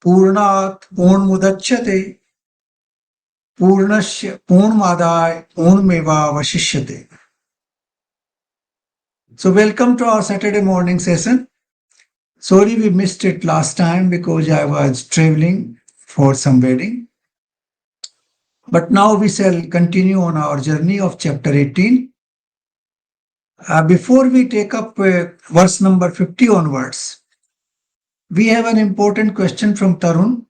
पूर्णात् पूर्णमुदच्यते पूर्णस्य पूर्णमादाय पूर्णमेवावशिष्यते. So welcome to our Saturday morning session. Sorry we missed it last time because I was traveling for some wedding. But now we shall continue on our journey of chapter 18. Before we take up verse number 50 onwards, we have an important question from Tarun.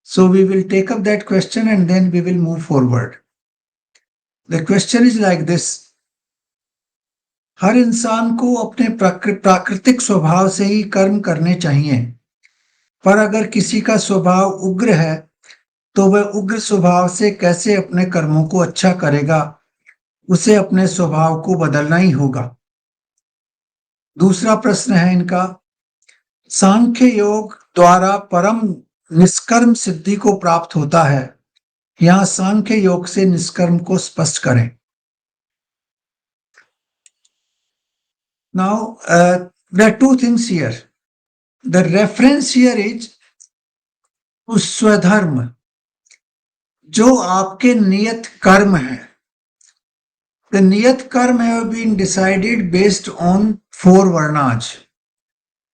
So we will take up that question and then we will move forward. The question is like this. हर इंसान को अपने प्राकृतिक स्वभाव से ही कर्म करने चाहिए, पर अगर किसी का स्वभाव उग्र है तो वह उग्र स्वभाव से कैसे अपने कर्मों को अच्छा करेगा? उसे अपने स्वभाव को बदलना ही होगा. दूसरा प्रश्न है इनका, सांख्य योग द्वारा परम निष्कर्म सिद्धि को प्राप्त होता है. यहां सांख्य योग से निष्कर्म को स्पष्ट करें. Now, there are two things here. The reference here is to स्वधर्म, जो आपके नियत कर्म है. The niyat karma have been decided based on four varnas: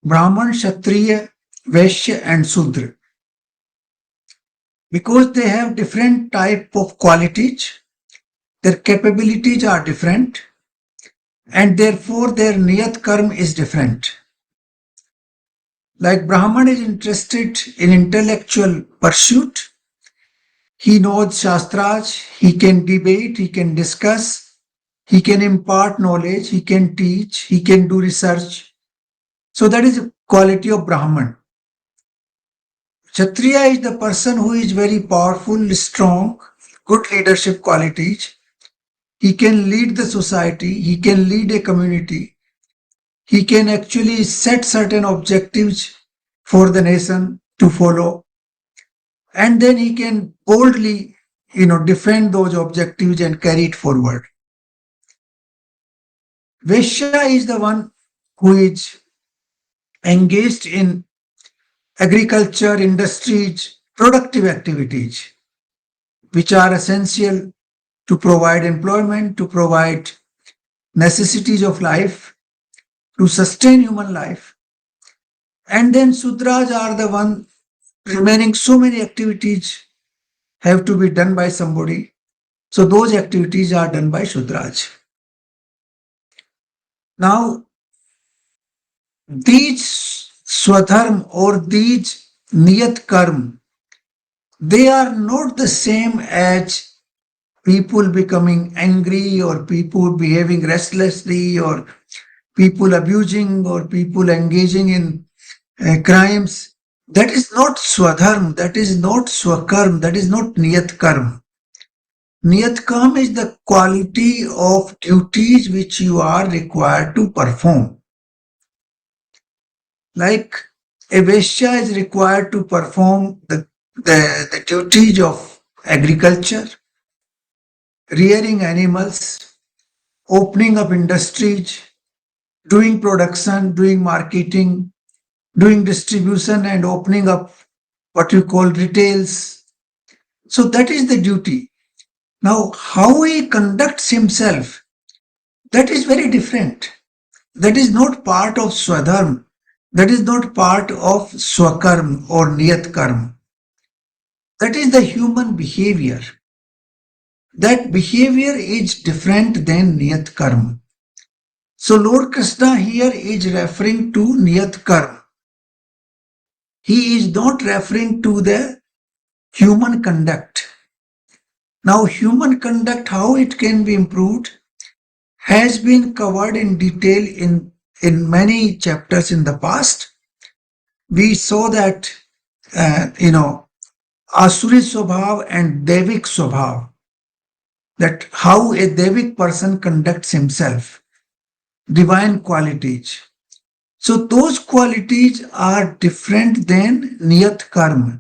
Brahman, Kshatriya, Vaishya and Sudra. Because they have different type of qualities, their capabilities are different, and therefore their niyat karma is different. Like Brahman is interested in intellectual pursuit. He knows Shastras, he can debate, he can discuss, he can impart knowledge, he can teach, he can do research. So that is the quality of Brahman. Kshatriya is the person who is very powerful, strong, good leadership qualities. He can lead the society, he can lead a community. He can actually set certain objectives for the nation to follow. And then he can boldly, defend those objectives and carry it forward. Vaishya is the one who is engaged in agriculture, industries, productive activities, which are essential to provide employment, to provide necessities of life, to sustain human life. And then Sudras are the one remaining. So many activities have to be done by somebody. So those activities are done by Sudras. Now, these swadharm or these niyat karm, they are not the same as people becoming angry or people behaving restlessly or people abusing or people engaging in crimes. That is not swadharm, that is not swakarm, that is not niyat karm. Niyat karm is the quality of duties which you are required to perform. Like a Vaishya is required to perform the duties of agriculture, rearing animals, opening up industries, doing production, doing marketing, doing distribution and opening up what you call retails. So that is the duty. Now, how he conducts himself, that is very different. That is not part of swadharm. That is not part of swakarm or niyat karm. That is the human behavior. That behavior is different than niyat karma. So Lord Krishna here is referring to niyat karma. He is not referring to the human conduct. Now human conduct, how it can be improved, has been covered in detail in many chapters in the past. We saw that, Asuri Swabhav and Devik Swabhav, that how a Devik person conducts himself, divine qualities. So those qualities are different than Niyat Karma.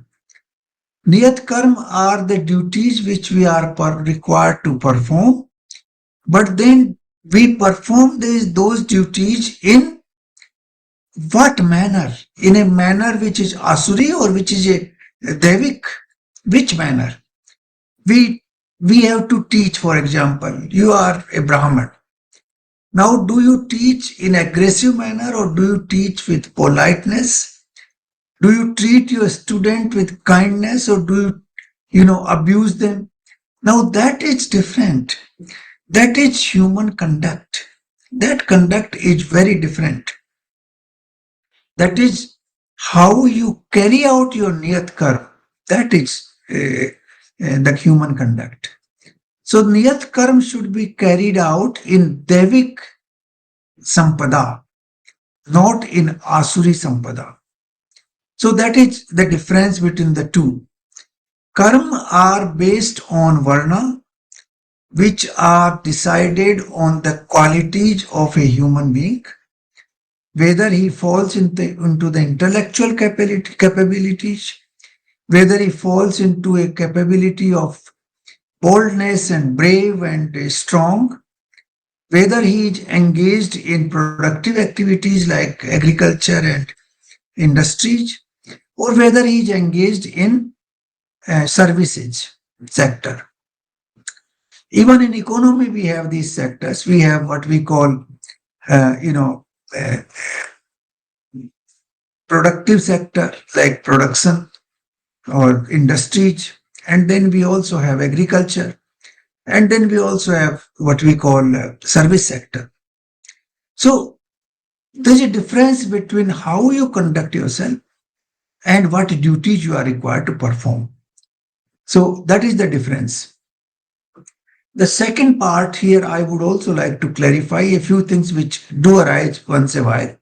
Niyat Karma are the duties which we are required to perform, but then we perform those duties in what manner? In a manner which is asuri or which is a devik? Which manner? We we have to teach, for example, you are a Brahman. Now, do you teach in aggressive manner or do you teach with politeness? Do you treat your student with kindness or do you abuse them? Now that is different. That is human conduct. That conduct is very different. That is how you carry out your niyat karma. That is the human conduct. So niyat karma should be carried out in devik sampada, not in asuri sampada. So that is the difference between the two. Karma are based on varna, which are decided on the qualities of a human being, whether he falls into the intellectual capabilities, whether he falls into a capability of boldness and brave and strong, whether he is engaged in productive activities like agriculture and industries, or whether he is engaged in services sector. Even in economy, we have these sectors. We have what we call, uh, you know, uh, productive sector like production or industries, and then we also have agriculture, and then we also have what we call service sector. So there's a difference between how you conduct yourself and what duties you are required to perform. So that is the difference. The second part here, I would also like to clarify a few things which do arise once a while.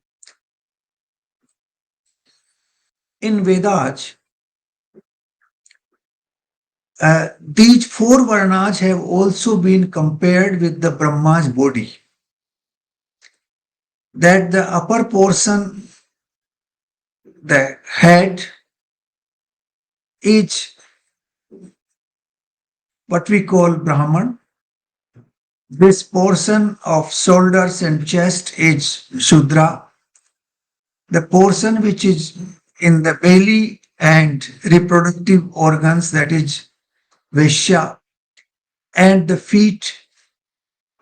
In Vedas, these four varnas have also been compared with the Brahma's body. That the upper portion, the head, is what we call Brahman. This portion of shoulders and chest is Shudra. The portion which is in the belly and reproductive organs, that is Vaishya, and the feet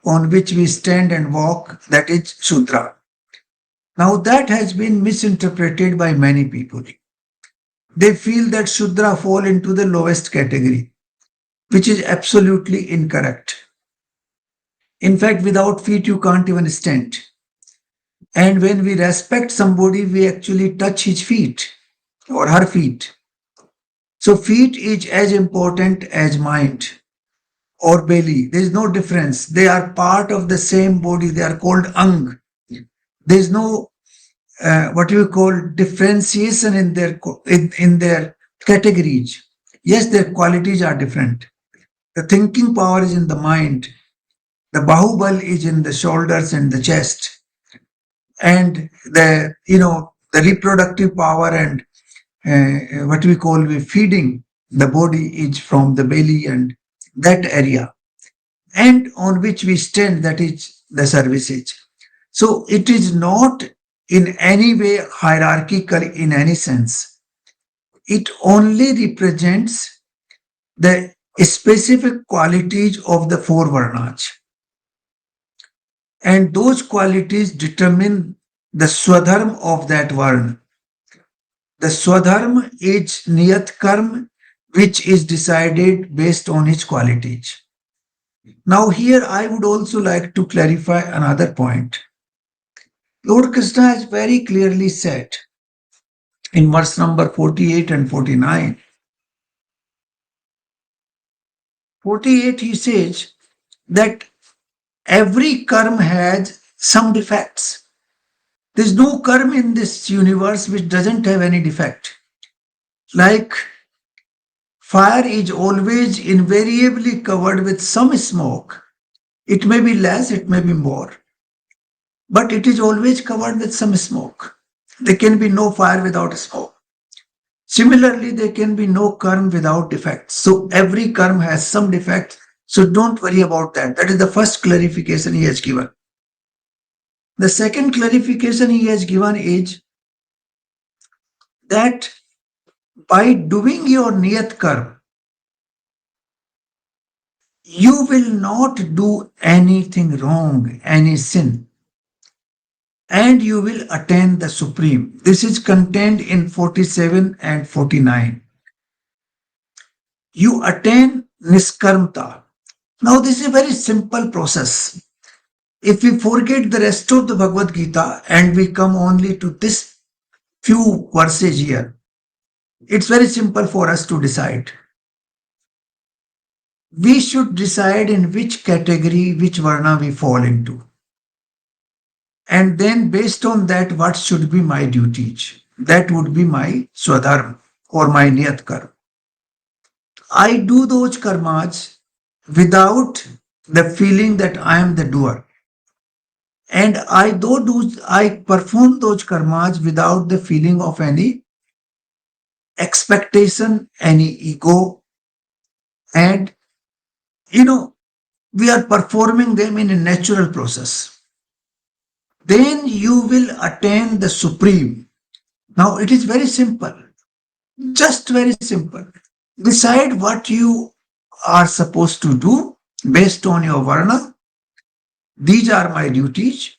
on which we stand and walk, that is Shudra. Now that has been misinterpreted by many people. They feel that Shudra fall into the lowest category, which is absolutely incorrect. In fact, without feet, you can't even stand. And when we respect somebody, we actually touch his feet or her feet. So feet is as important as mind or belly. There is no difference. They are part of the same body. They are called ang. There is no what you call differentiation in their categories. Yes, their qualities are different. The thinking power is in the mind. The bahubal is in the shoulders and the chest, and the reproductive power and what we call feeding the body is from the belly and that area, and on which we stand, that is the services. So it is not in any way hierarchical in any sense. It only represents the specific qualities of the four varnas. And those qualities determine the swadharma of that varna. The swadharma is niyat karma, which is decided based on its qualities. Now here I would also like to clarify another point. Lord Krishna has very clearly said in verse number 48 and 49. 48 he says that every karma has some defects. There's no karma in this universe which doesn't have any defect. Like fire is always invariably covered with some smoke. It may be less, it may be more, but it is always covered with some smoke. There can be no fire without smoke. Similarly, there can be no karma without defects. So every karma has some defect. So don't worry about that. That is the first clarification he has given. The second clarification he has given is that by doing your niyat karma, you will not do anything wrong, any sin, and you will attain the supreme. This is contained in 47 and 49. You attain niskarmta. Now, this is a very simple process. If we forget the rest of the Bhagavad Gita and we come only to this few verses here, it's very simple for us to decide. We should decide in which category, which varna we fall into. And then based on that, what should be my duties? That would be my swadharma or my niyat karma. I do those karmas without the feeling that I am the doer. And I perform those karmas without the feeling of any expectation, any ego. And, we are performing them in a natural process. Then you will attain the supreme. Now it is very simple, just very simple. Decide what you are supposed to do based on your varna. These are my duties,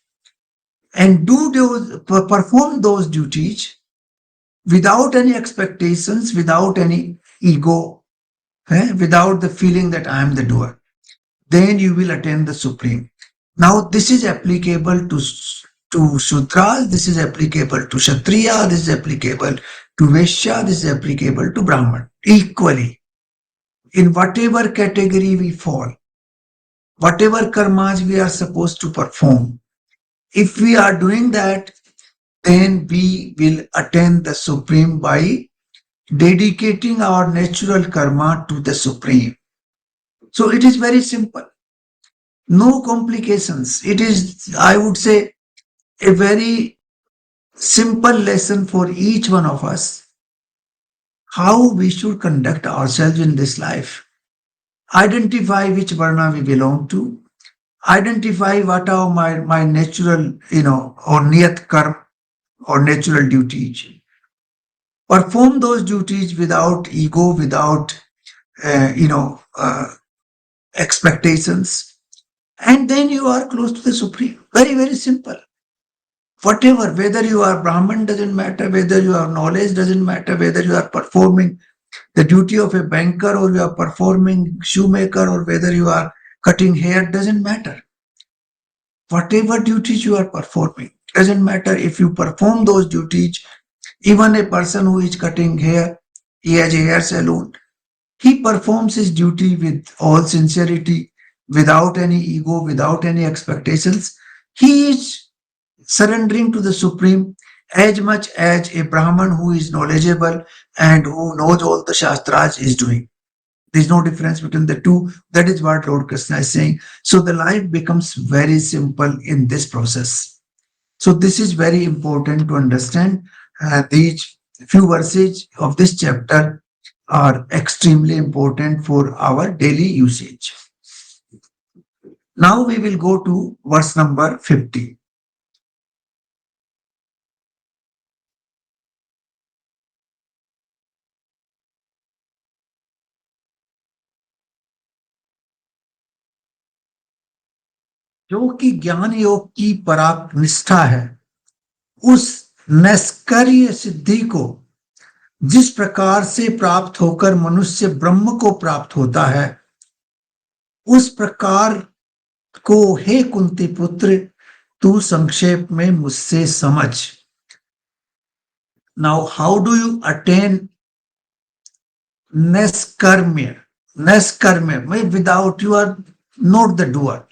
and perform those duties without any expectations, without any ego, without the feeling that I am the doer. Then you will attain the supreme. Now this is applicable to Sudras, this is applicable to Kshatriya, this is applicable to Vaishya, this is applicable to Brahman. Equally, in whatever category we fall, whatever karmas we are supposed to perform, if we are doing that, then we will attain the Supreme by dedicating our natural karma to the Supreme. So it is very simple. No complications. It is, I would say, a very simple lesson for each one of us how we should conduct ourselves in this life. Identify which varna we belong to. Identify what are my natural, or niyat karma or natural duties. Perform those duties without ego, without, expectations. And then you are close to the Supreme. Very, very simple. Whatever, whether you are Brahman doesn't matter, whether you have knowledge doesn't matter, whether you are performing the duty of a banker or you are performing shoemaker or whether you are cutting hair doesn't matter. Whatever duties you are performing, doesn't matter if you perform those duties. Even a person who is cutting hair, he has a hair salon, he performs his duty with all sincerity, without any ego, without any expectations. He is surrendering to the Supreme as much as a Brahman who is knowledgeable and who knows all the Shastras is doing. There's no difference between the two. That is what Lord Krishna is saying. So the life becomes very simple in this process. So this is very important to understand. These few verses of this chapter are extremely important for our daily usage. Now we will go to verse number 50. जो कि ज्ञान योग की पराक निष्ठा है, उस नैष्कर्य सिद्धि को जिस प्रकार से प्राप्त होकर मनुष्य ब्रह्म को प्राप्त होता है, उस प्रकार को हे कुंती पुत्र तू संक्षेप में मुझसे समझ. Now, how do you attain neskarmya? Neskarmya, without you are not the doer.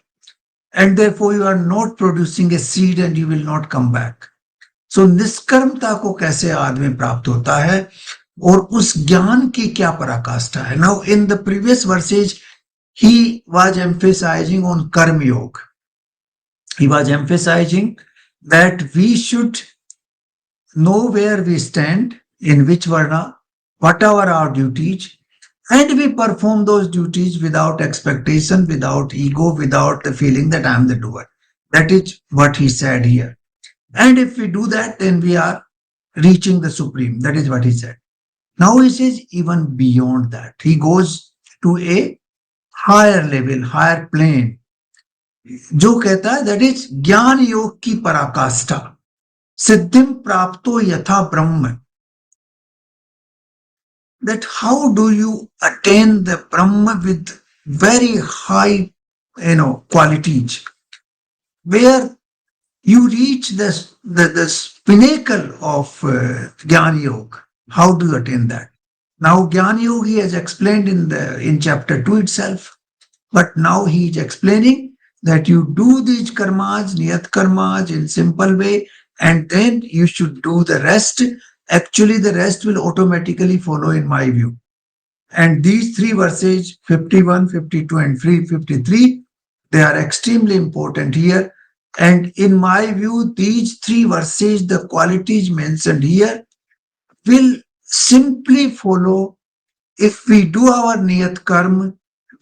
And therefore you are not producing a seed and you will not come back. So निष्कर्मता को कैसे आदमी प्राप्त होता है और उस ज्ञान की क्या पराकाष्ठा है. Now in the previous verses he was emphasizing on karma yoga. He was emphasizing that we should know where we stand, in which varna, what are our duties, and we perform those duties without expectation, without ego, without the feeling that I am the doer. That is what he said here. And if we do that, then we are reaching the supreme. That is what he said. Now he says even beyond that. He goes to a higher level, higher plane. जो कहता है that is ज्ञान योग की पराकाष्ठा सिद्धिम प्राप्तो यथा ब्रह्म. That how do you attain the Brahma with very high, qualities, where you reach the pinnacle of Jnana Yoga. How do you attain that? Now, Jnana Yoga he has explained in chapter 2 itself, but now he is explaining that you do these karmas, niyat karmas in simple way, and then you should do the rest. Actually, the rest will automatically follow in my view. And these three verses, 51, 52, and 353, they are extremely important here. And in my view, these three verses, the qualities mentioned here, will simply follow if we do our niyat karma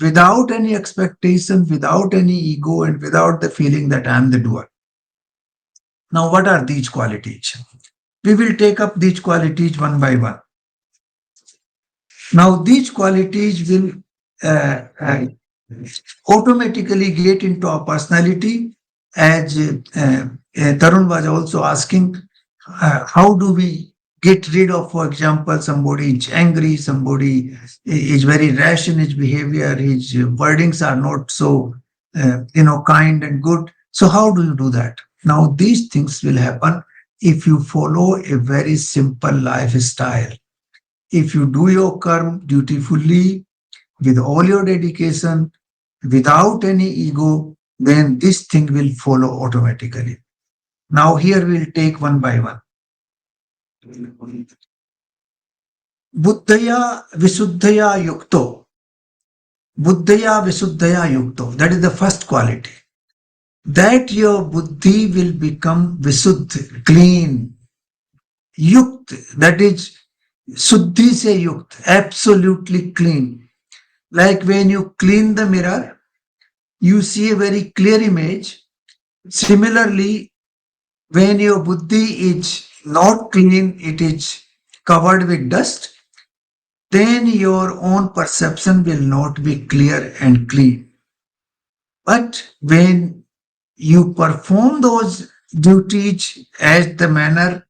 without any expectation, without any ego, and without the feeling that I am the doer. Now, what are these qualities? We will take up these qualities one by one. Now, these qualities will automatically get into our personality, as Tarun was also asking, how do we get rid of, for example, somebody is angry, somebody is very rash in his behavior, his wordings are not so, kind and good. So how do you do that? Now, these things will happen if you follow a very simple lifestyle. If you do your karma dutifully, with all your dedication, without any ego, then this thing will follow automatically. Now, here we'll take one by one. Buddhaya Visuddhaya Yukto. Buddhaya Visuddhaya Yukto. That is the first quality. That your buddhi will become Visuddh, clean. Yukt, that is Suddhi se Yukt, absolutely clean. Like when you clean the mirror, you see a very clear image. Similarly, when your buddhi is not clean, it is covered with dust, then your own perception will not be clear and clean. But when you perform those duties as the manner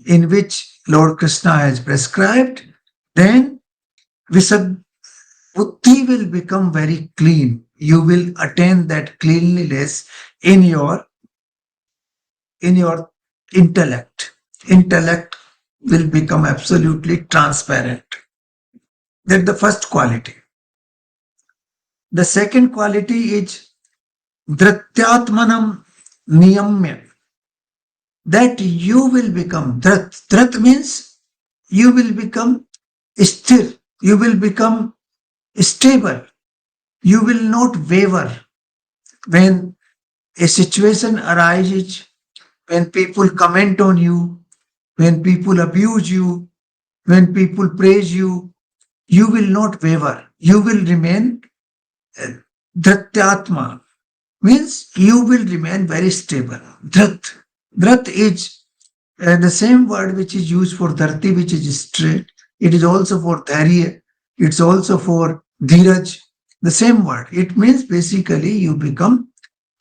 in which Lord Krishna has prescribed, then buddhi will become very clean. You will attain that cleanliness in your intellect. Intellect will become absolutely transparent. That's the first quality. The second quality is dhrityatmanam niyamya. That you will become dhrat. Dhrat means you will become sthir. You will become stable. You will not waver when a situation arises, when people comment on you, when people abuse you, when people praise you, you will not waver. You will remain dhratyatma, means you will remain very stable. Dhrat. Dhrat is the same word which is used for dharti, which is straight. It is also for dharya. It's also for dhiraj. The same word. It means basically you become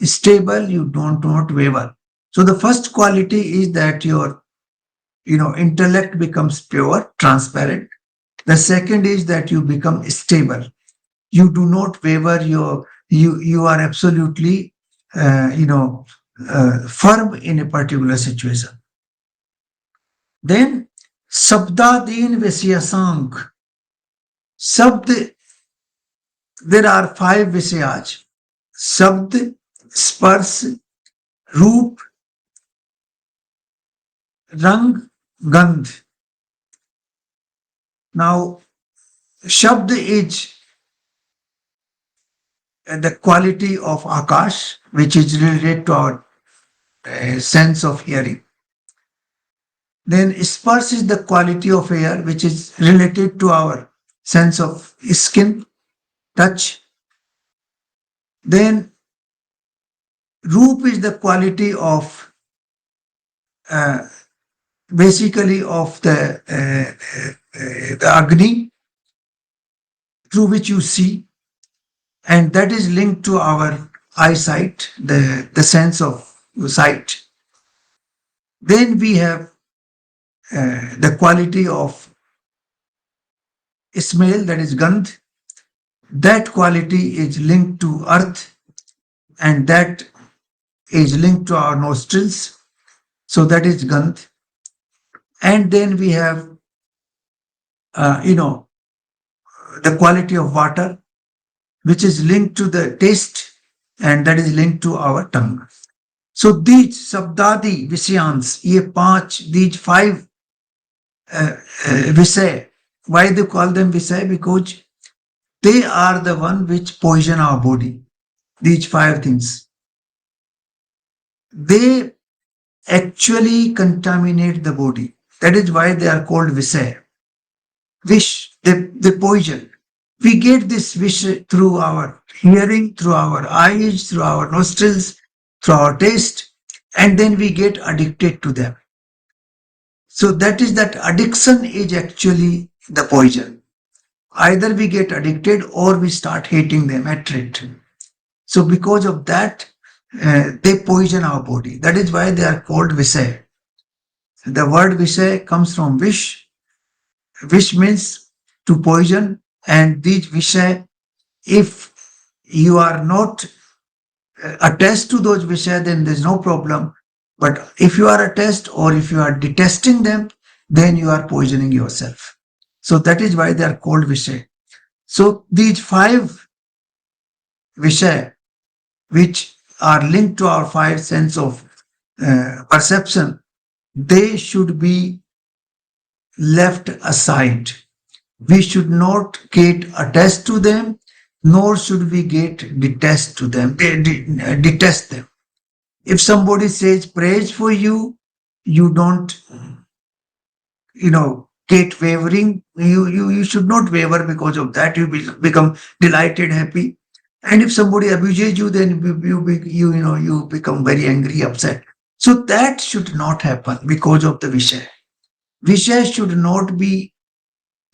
stable, you don't not waver. So the first quality is that your intellect becomes pure, transparent. The second is that you become stable. You do not waver. You are absolutely firm in a particular situation. Then Sabdadin Visyasang. Sabd, there are five Visyas. Sabd, Spars, Roop, Rang, Gandh. Now, Shabd is the quality of Akash, which is related to our sense of hearing. Then Spars is the quality of air, which is related to our sense of skin, touch. Then Roop is the quality of uh, basically of the Agni through which you see, and that is linked to our eyesight, the sense of sight. Then we have the quality of smell, that is Gandh. That quality is linked to earth, and that is linked to our nostrils. So that is Gandh. And then we have, you know, the quality of water, which is linked to the taste, and that is linked to our tongue. So these sabdadi visyans, these five visay, why they call them visay? Because they are the one which poison our body. These five things, they actually contaminate the body. That is why they are called visay. Wish, they poison. We get this wish through our hearing, through our eyes, through our nostrils, through our taste, and then we get addicted to them. So that addiction is actually the poison. Either we get addicted or we start hating them, hatred. So because of that, they poison our body. That is why they are called visay. The word visay comes from wish. Wish means to poison, and these visay, if you are not attached to those vishay, then there's no problem. But if you are attached or if you are detesting them, then you are poisoning yourself. So that is why they are called vishay. So these five vishay, which are linked to our five sense of perception, they should be left aside. We should not get attached to them, nor should we get detached to them, detest them. If somebody says praise for you, you don't, get wavering. You should not waver because of that. You will become delighted, happy. And if somebody abuses you, then you become very angry, upset. So that should not happen because of the Vishay. Vishay should not be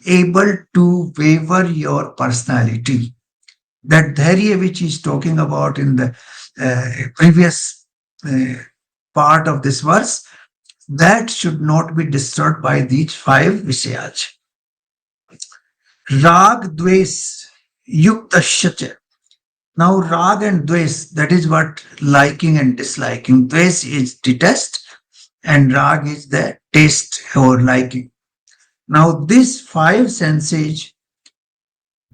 able to waver your personality. That dharya which he's talking about in the previous uh, part of this verse, that should not be disturbed by these five vishayas. Rag, dves, yukta shacha. Now, rag and dves, that is what liking and disliking. Dves is detest, and rag is the taste or liking. Now, these five senses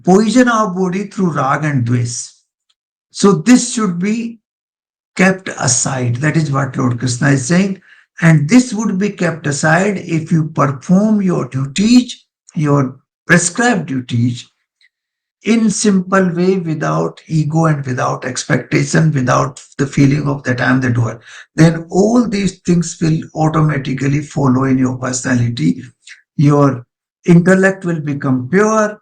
poison our body through rag and dves. So, this should be kept aside. That is what Lord Krishna is saying. And this would be kept aside if you perform your duties, your prescribed duties, in simple way, without ego and without expectation, without the feeling of that I am the doer. Then all these things will automatically follow in your personality. Your intellect will become pure.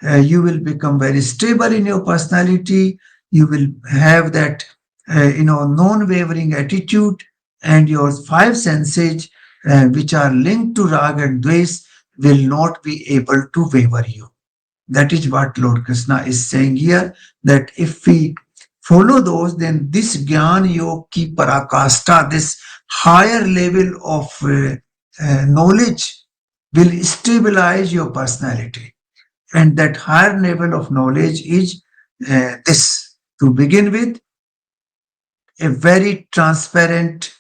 You will become very stable in your personality. You will have that non-wavering attitude, and your five senses, which are linked to rag and dvesh, will not be able to waver you. That is what Lord Krishna is saying here, that if we follow those, then this Gyan Yog ki Parakasta, this higher level of knowledge, will stabilize your personality. And that higher level of knowledge is this: to begin with, a very transparent,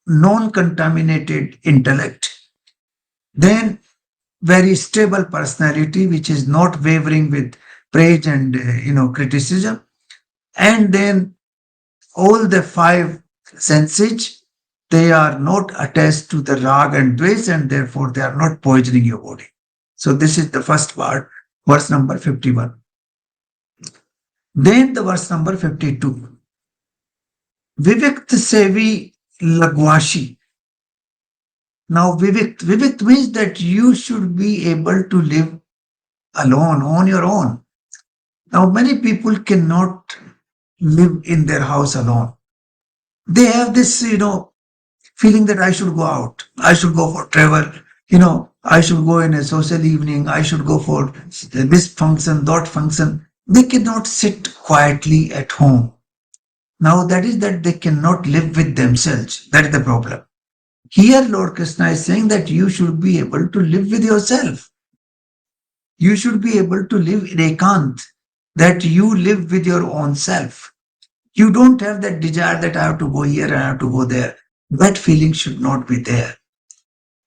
non-contaminated intellect, then very stable personality which is not wavering with praise and criticism, and then all the five senses, they are not attached to the rag and dvesh, and therefore they are not poisoning your body. So this is the first part, verse number 51. Then the verse number 52. Vivikt sevi lagwashi. Now vivikt means that you should be able to live alone, on your own. Now, many people cannot live in their house alone. They have this, feeling that I should go out, I should go for travel, I should go in a social evening, I should go for this function, that function. They cannot sit quietly at home. Now that is that they cannot live with themselves. That is the problem. Here, Lord Krishna is saying that you should be able to live with yourself. You should be able to live in ekant, that you live with your own self. You don't have that desire that I have to go here and I have to go there. That feeling should not be there.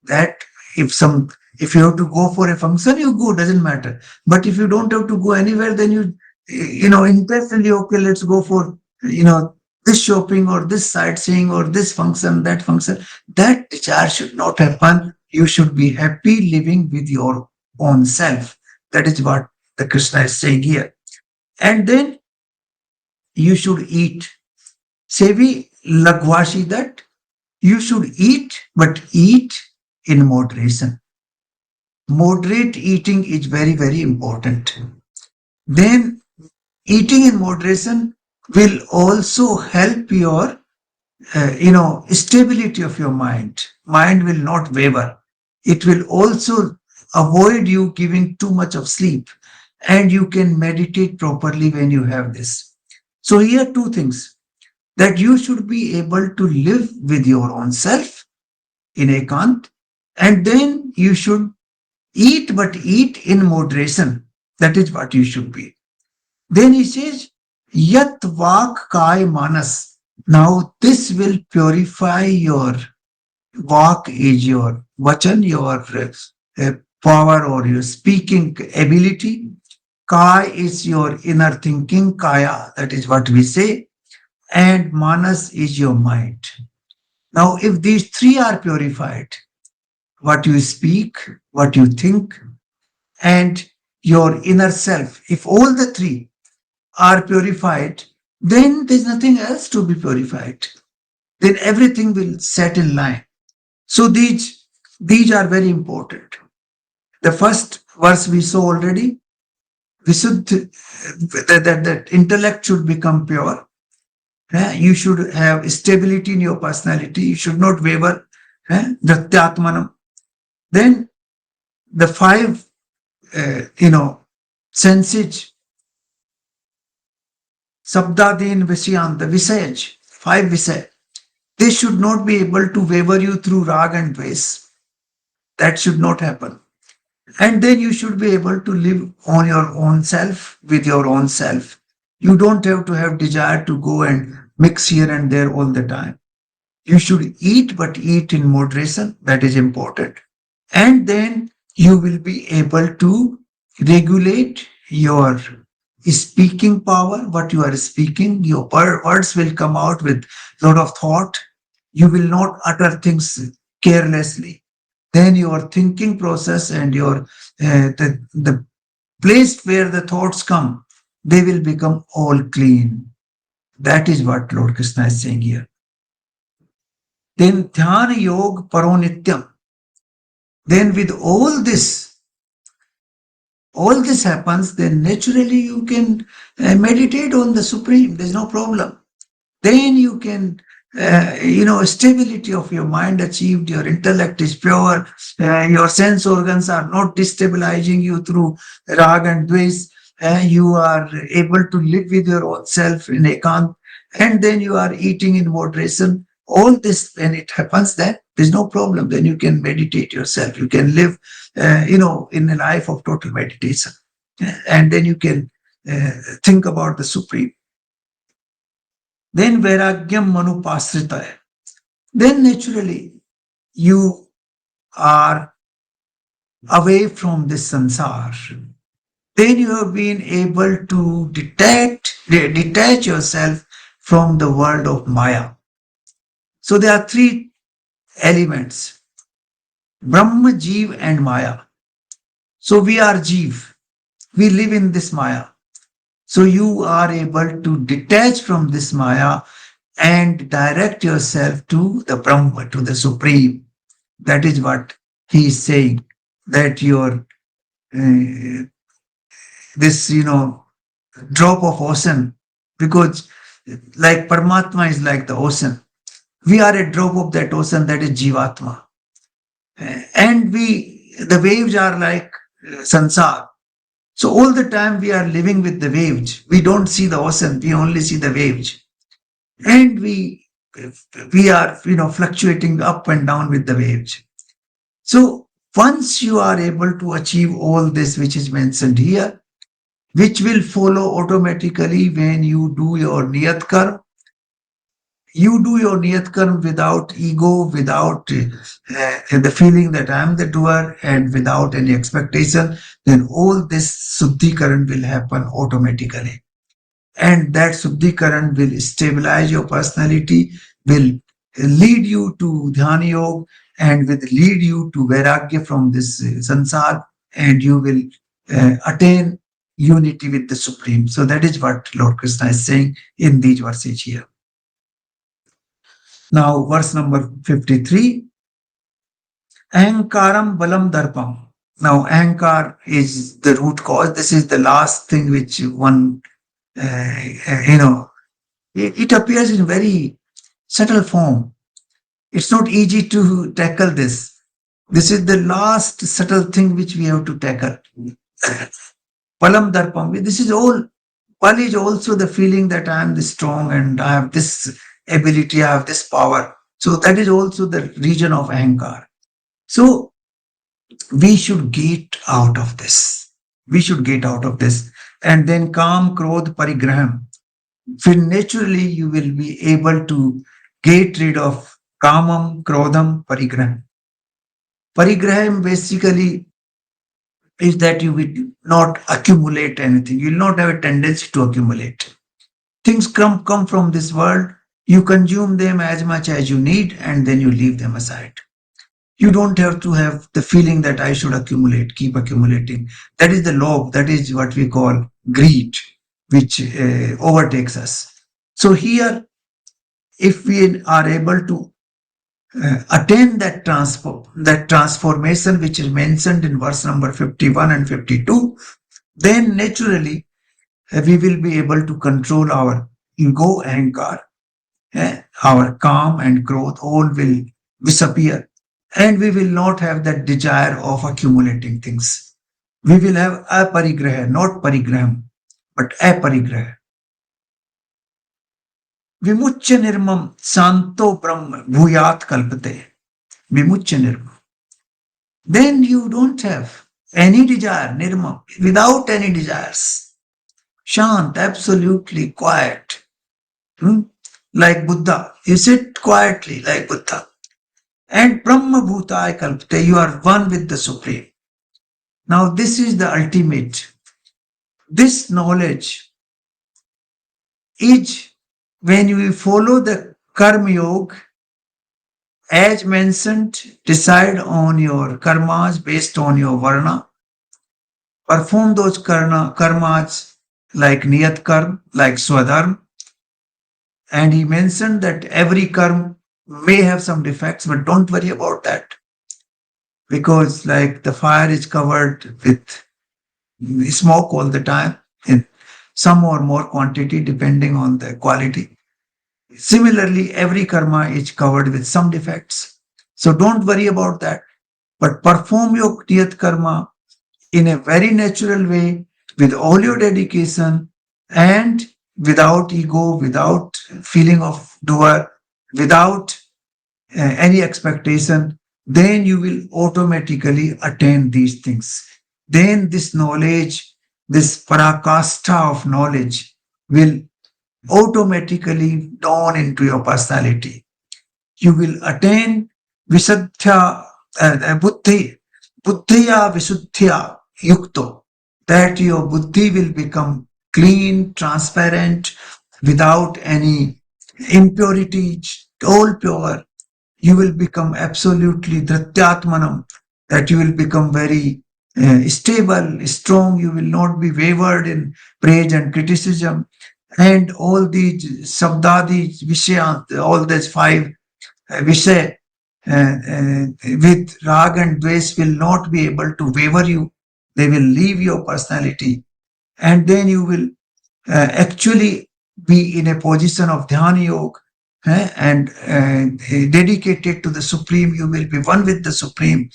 That if some if you have to go for a function, you go, doesn't matter. But if you don't have to go anywhere, then you intentionally, okay, let's go for you know this shopping or this sightseeing or this function, that function. That desire should not happen. You should be happy living with your own self. That is what the Krishna is saying here. And then you should eat. Sevi Lagwashi, that you should eat, but eat in moderation. Moderate eating is very, very important. Then eating in moderation will also help your, stability of your mind. Mind will not waver. It will also avoid you giving too much of sleep, and you can meditate properly when you have this. So here two things, that you should be able to live with your own self in ekant, and then you should eat, but eat in moderation. That is what you should be. Then he says, Yat Vak Kai Manas. Now this will purify your Vak is your vachan, your power or your speaking ability. Kai is your inner thinking, Kaya, that is what we say. And Manas is your mind. Now, if these three are purified, what you speak, what you think, and your inner self, if all the three are purified, then there's nothing else to be purified. Then everything will set in line. So these are very important. The first verse we saw already, that intellect should become pure. You should have stability in your personality. You should not waver. Dhatyatmanam. Then the five, senses, Sabdadin Vishayan, the Visayaj, five Visay, they should not be able to waver you through rag and dves. That should not happen. And then you should be able to live on your own self, with your own self. You don't have to have desire to go and mix here and there all the time. You should eat, but eat in moderation. That is important. And then you will be able to regulate your speaking power, what you are speaking. Your words will come out with a lot of thought. You will not utter things carelessly. Then your thinking process and the place where the thoughts come, they will become all clean. That is what Lord Krishna is saying here. Then Dhyana Yoga Paronityam. Then with all this happens, then naturally you can meditate on the Supreme. There's no problem. Then you can, stability of your mind achieved, your intellect is pure, your sense organs are not destabilizing you through rag and dvesh, you are able to live with your own self in ekant, and then you are eating in moderation. All this, when it happens, then there's no problem. Then you can meditate yourself. You can live, in a life of total meditation. And then you can think about the Supreme. Then Vairagyam Manupasrita. Then naturally you are away from this sansar. Then you have been able to detach yourself from the world of Maya. So there are three elements: Brahma, Jeev, and Maya. So we are Jeev. We live in this Maya. So you are able to detach from this Maya and direct yourself to the Brahma, to the Supreme. That is what he is saying, that your this drop of ocean, because like Paramatma is like the ocean. We are a drop of that ocean, that is Jivatma. And the waves are like sansar. So all the time we are living with the waves. We don't see the ocean, we only see the waves. And we are, fluctuating up and down with the waves. So once you are able to achieve all this which is mentioned here, which will follow automatically when you do your niyat karma, you do your niyat karma without ego, without the feeling that I am the doer, and without any expectation, then all this suddhikaran will happen automatically. And that suddhikaran will stabilize your personality, will lead you to dhyana yoga, and will lead you to vairagya from this sansar, and you will attain unity with the Supreme. So that is what Lord Krishna is saying in these verses here. Now, verse number 53, Ahankaram balam darpam. Now, ahankar is the root cause. This is the last thing which one, it appears in very subtle form. It's not easy to tackle this. This is the last subtle thing which we have to tackle. Palam darpam. This is all. Pal is also the feeling that I am this strong and I have this ability, I have this power. So that is also the region of ahankar. So we should get out of this. We should get out of this. And then kam, krodh, parigraham. Then naturally you will be able to get rid of kamam, krodham, parigraham. Parigraham basically is that you will not accumulate anything. You will not have a tendency to accumulate. Things come from this world. You consume them as much as you need and then you leave them aside. You don't have to have the feeling that I should accumulate, keep accumulating. That is the lobh, that is what we call greed, which overtakes us. So here, if we are able to attain that transformation which is mentioned in verse number 51 and 52, then naturally we will be able to control our ego, ahankar, our calm and growth all will disappear, and we will not have that desire of accumulating things. We will have aparigraha, not parigraham, but aparigraha. Vimuchya nirmam santo brahma bhuyat kalpate. Vimuchya nirmam. Then you don't have any desire, nirmam, without any desires. Shant, absolutely quiet. Like Buddha. You sit quietly like Buddha. And Brahma Bhutai Kalpate, you are one with the Supreme. Now, this is the ultimate. This knowledge is when you follow the Karma Yoga, as mentioned, decide on your karmas based on your varna, perform those karmas like niyat karma, like swadharma. And he mentioned that every karma may have some defects, but don't worry about that. Because like the fire is covered with smoke all the time in some or more quantity depending on the quality. Similarly, every karma is covered with some defects. So don't worry about that. But perform your niyat karma in a very natural way with all your dedication and without ego, without feeling of doer, without any expectation, then you will automatically attain these things. Then this knowledge, this parakastha of knowledge will automatically dawn into your personality. You will attain visuddhya, buddhiya visuddhya yukto, that your buddhi will become clean, transparent, without any impurities, all pure. You will become absolutely dhrityatmanam, that you will become very stable, strong. You will not be wavered in praise and criticism. And all these sabdadi vishaya, all these five vishay with rag and dvesh will not be able to waver you. They will leave your personality. And then you will actually be in a position of dhyana yoga, and dedicated to the Supreme. You will be one with the Supreme,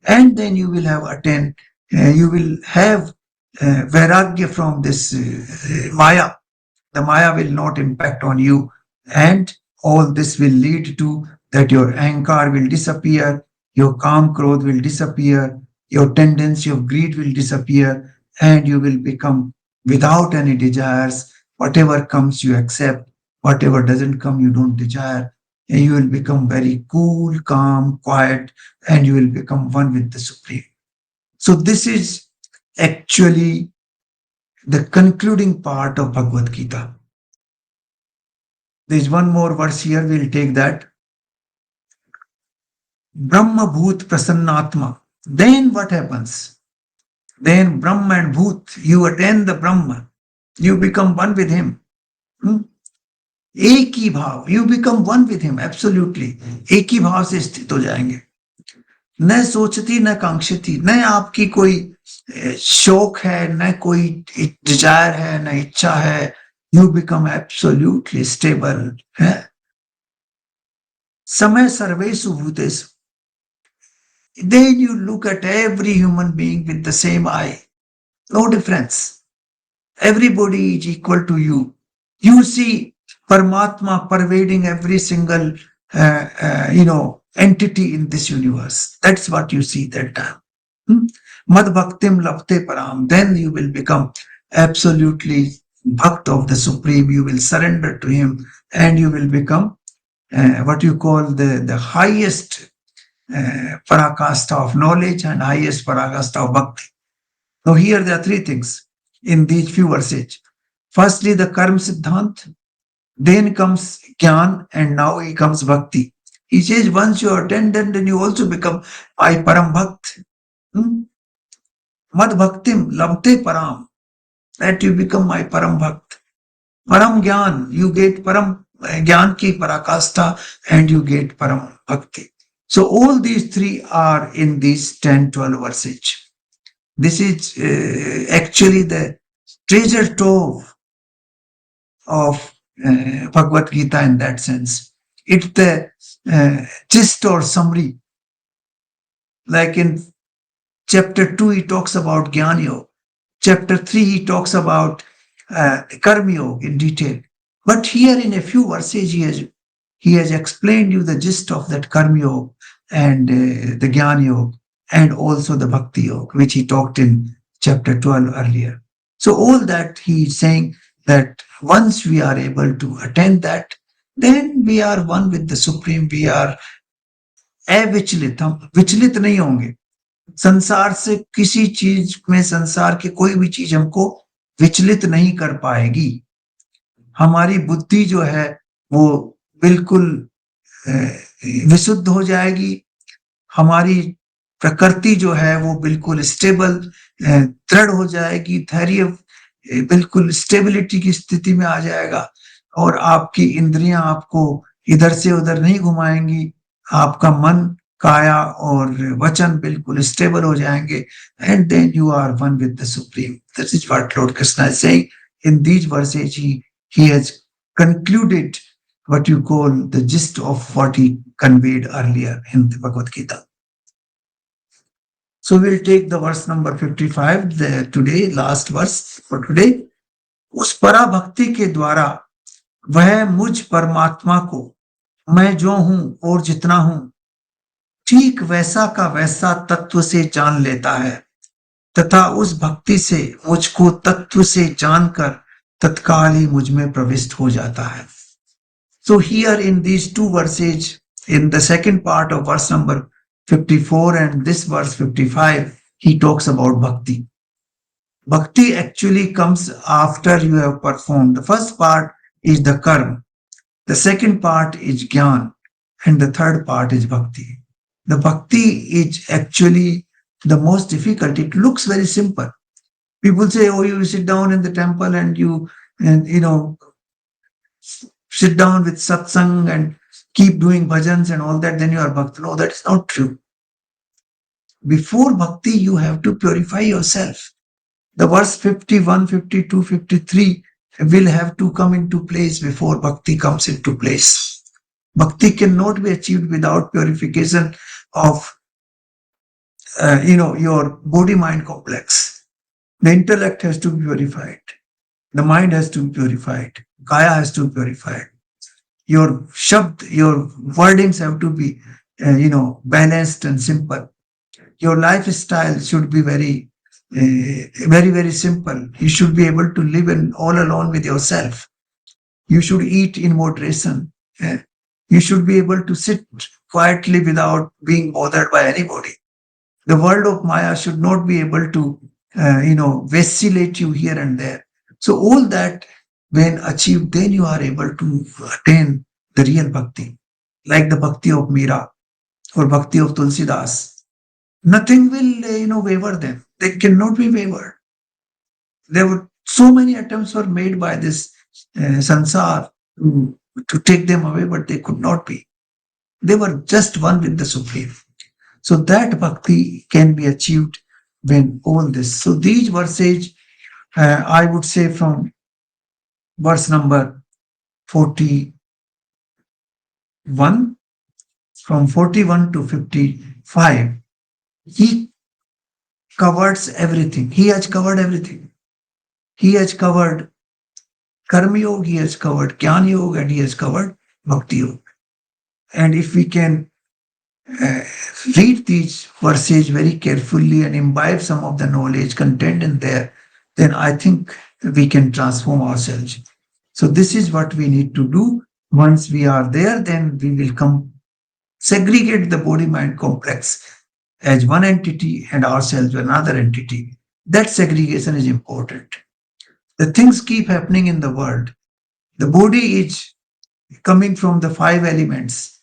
and then you will have attain. You will have vairagya from this Maya. The Maya will not impact on you, and all this will lead to that your ankar will disappear, your calm krodh will disappear, your tendency of greed will disappear, and you will become without any desires. Whatever comes, you accept. Whatever doesn't come, you don't desire. And you will become very cool, calm, quiet, and you will become one with the Supreme. So, this is actually the concluding part of Bhagavad Gita. There's one more verse here, we'll take that. Brahma Bhut Prasannatma. Then what happens? Then Brahma and Bhut, you attain the Brahma. You become one with him. एक ही भाव, you become one with him, absolutely. एक ही भाव से स्थित हो जाएंगे. न सोचती न कांक्षती, न आपकी कोई शौक है, न कोई डिजायर है, न इच्छा है. You become absolutely stable. समय सर्वेषु भूतेषु. Then you look at every human being with the same eye. No difference. Everybody is equal to you. You see Paramatma pervading every single, entity in this universe. That's what you see that time. Mad bhaktim labte param. Then you will become absolutely bhakt of the Supreme. You will surrender to Him, and you will become what you call the highest parakasta of knowledge and highest parakasta of bhakti. Now here there are three things in these few verses. Firstly, the karma siddhant, then comes jnana, and now he comes bhakti. He says once you are attained, then you also become I param bhakt. Mad bhaktim labte param, that you become my param bhakt. Param jnana, you get param jnana ki parakasta, and you get param bhakti. So all these three are in these 10-12 verses. This is actually the treasure trove of Bhagavad Gita in that sense. It's the gist or summary. Like in chapter 2, he talks about Jnana Yoga. Chapter 3, he talks about Karma Yoga in detail. But here in a few verses, he has explained you the gist of that Karma Yoga and the Jnana Yoga, and also the Bhakti Yoga, which he talked in chapter 12 earlier. So all that he is saying that once we are able to attain that, then we are one with the Supreme. We are अविचलित, हम विचलित नहीं होंगे. संसार से किसी चीज में, संसार की कोई भी चीज हमको विचलित नहीं कर पाएगी. हमारी बुद्धि जो है वो बिल्कुल विशुद्ध हो जाएगी. हमारी प्रकृति जो है वो बिल्कुल स्टेबल, दृढ़ हो जाएगी. धैर्य बिल्कुल स्टेबिलिटी की स्थिति में आ जाएगा, और आपकी इंद्रियां आपको इधर से उधर नहीं घुमाएंगी. आपका मन, काया और वचन बिल्कुल स्टेबल हो जाएंगे. And then you are one with the supreme. This is what lord Krishna is saying in these verses. He has concluded what you call the gist of what he conveyed earlier in the Bhagavad Gita. So we'll take the verse number 55, today, last verse for today. उस परा भक्ति के द्वारा वह मुझ परमात्मा को मैं जो हूं और जितना हूं ठीक वैसा का वैसा तत्व से जान लेता है, तथा उस भक्ति से मुझको तत्व से जानकर तत्काल ही मुझ में प्रविष्ट हो जाता है. So here in these two verses, in the second part of verse number 54 and this verse 55, he talks about bhakti. Bhakti actually comes after you have performed. The first part is the karma, the second part is jnana, and the third part is bhakti. The bhakti is actually the most difficult. It looks very simple. People say, oh, you sit down in the temple and you sit down with satsang and keep doing bhajans and all that, then you are bhakt. No, that is not true. Before bhakti, you have to purify yourself. The verse 51, 52, 53 will have to come into place before bhakti comes into place. Bhakti cannot be achieved without purification of, your body-mind complex. The intellect has to be purified. The mind has to be purified. Kaya has to be purified. Your shabd, your wordings have to be, balanced and simple. Your lifestyle should be very simple. You should be able to live all alone with yourself. You should eat in moderation. eh. You should be able to sit quietly without being bothered by anybody. The world of Maya should not be able to, vacillate you here and there. So all that, when achieved, then you are able to attain the real bhakti, like the bhakti of Mira or bhakti of Tulsidas. Nothing will, waver them. They cannot be wavered. There were so many attempts were made by this sansar to take them away, but they could not be. They were just one with the Supreme. So that bhakti can be achieved when all this. So these verses, I would say from verse number 41, from 41 to 55, he covers everything. He has covered everything. He has covered Karma Yoga, he has covered Jnana Yoga, and he has covered Bhakti Yoga. And if we can uh, read these verses very carefully and imbibe some of the knowledge contained in there, then I think we can transform ourselves. So this is what we need to do. Once we are there, then we will segregate the body-mind complex as one entity and ourselves another entity. That segregation is important. The things keep happening in the world. The body is coming from the five elements,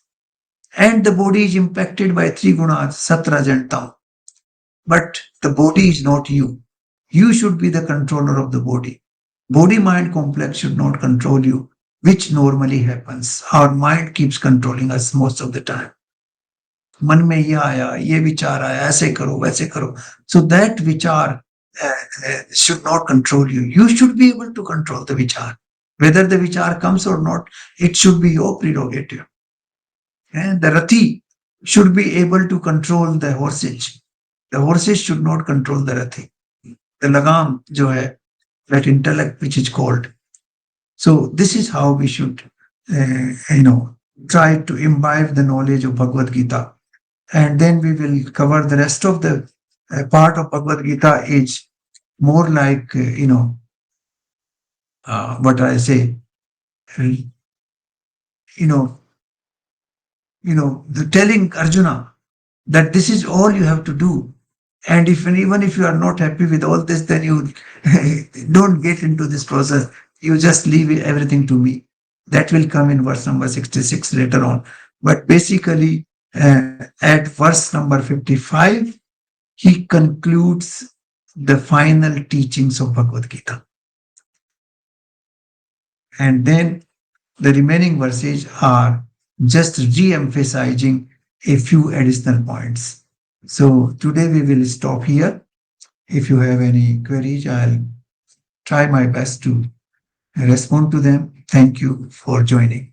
and the body is impacted by three gunas, sattva and tam. But the body is not you. You should be the controller of the body. Body mind complex should not control you, which normally happens. Our mind keeps controlling us most of the time. मन में ये आया, ये विचार आया, ऐसे करो, वैसे करो. So that vichar should not control you. You should be able to control the vichar. Whether the vichar comes or not, it should be your prerogative. And the Rathi should be able to control the horses. The horses should not control the Rathi. The Lagam, jo hai, that intellect which is called. So this is how we should, try to imbibe the knowledge of Bhagavad Gita. And then we will cover the rest of the part of Bhagavad Gita is more like, what I say, you know, the telling Arjuna that this is all you have to do. And even if you are not happy with all this, then you don't get into this process. You just leave everything to me. That will come in verse number 66 later on. But basically, at verse number 55, he concludes the final teachings of Bhagavad Gita. And then the remaining verses are just re-emphasizing a few additional points. So today we will stop here. If you have any queries, I'll try my best to respond to them. Thank you for joining.